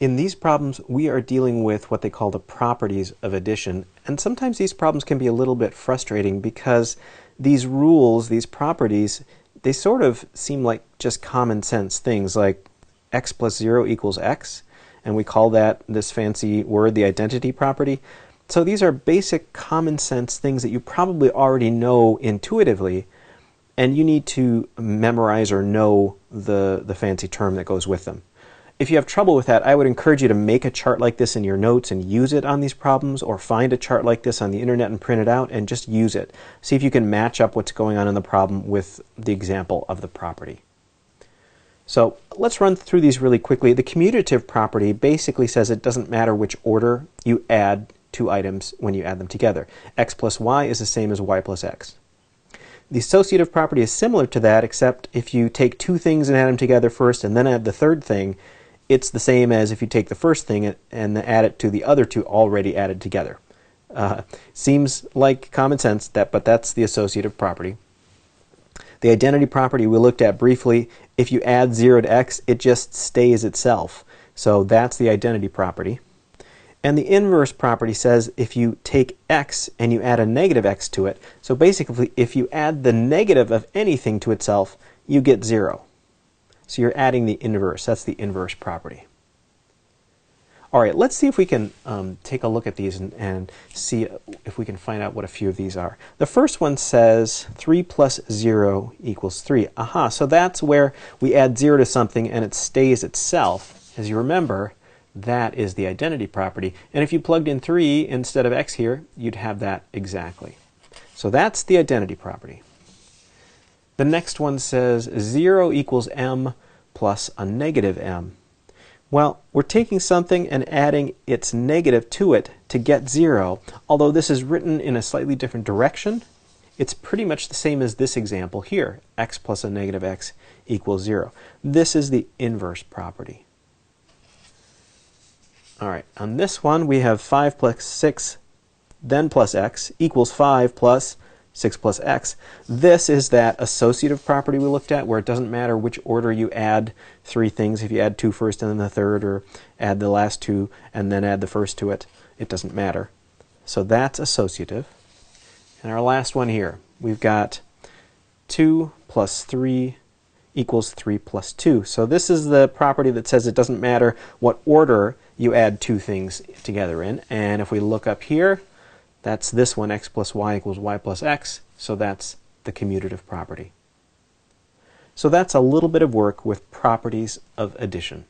In these problems, we are dealing with what they call the properties of addition, and sometimes these problems can be a little bit frustrating because these rules, these properties, they sort of seem like just common sense things like x plus 0 equals x, and we call that, this fancy word, the identity property. So these are basic common sense things that you probably already know intuitively, and you need to memorize or know the fancy term that goes with them. If you have trouble with that, I would encourage you to make a chart like this in your notes and use it on these problems, or find a chart like this on the internet and print it out and just use it. See if you can match up what's going on in the problem with the example of the property. So let's run through these really quickly. The commutative property basically says it doesn't matter which order you add two items when you add them together. X plus y is the same as y plus x. The associative property is similar to that, except if you take two things and add them together first and then add the third thing, it's the same as if you take the first thing and add it to the other two already added together. Seems like common sense, but that's the associative property. The identity property we looked at briefly. If you add 0 to x, it just stays itself. So that's the identity property. And the inverse property says if you take x and you add a negative x to it, so basically if you add the negative of anything to itself, you get 0. So you're adding the inverse. That's the inverse property. All right, let's see if we can take a look at these and see if we can find out what a few of these are. The first one says 3 plus 0 equals 3. Aha, so that's where we add 0 to something and it stays itself. As you remember, that is the identity property. And if you plugged in 3 instead of x here, you'd have that exactly. So that's the identity property. The next one says 0 equals m plus a negative m. Well, we're taking something and adding its negative to it to get 0. Although this is written in a slightly different direction, it's pretty much the same as this example here. X plus a negative x equals 0. This is the inverse property. All right, on this one we have 5 plus 6, then plus x equals 5 plus 6 plus x. This is that associative property we looked at, where it doesn't matter which order you add three things. If you add 2 first and then the third, or add the last 2 and then add the first to it, it doesn't matter. So that's associative. And our last one here, we've got 2 plus 3 equals 3 plus 2. So this is the property that says it doesn't matter what order you add two things together in. And if we look up here, that's this one, x plus y equals y plus x, so that's the commutative property. So that's a little bit of work with properties of addition.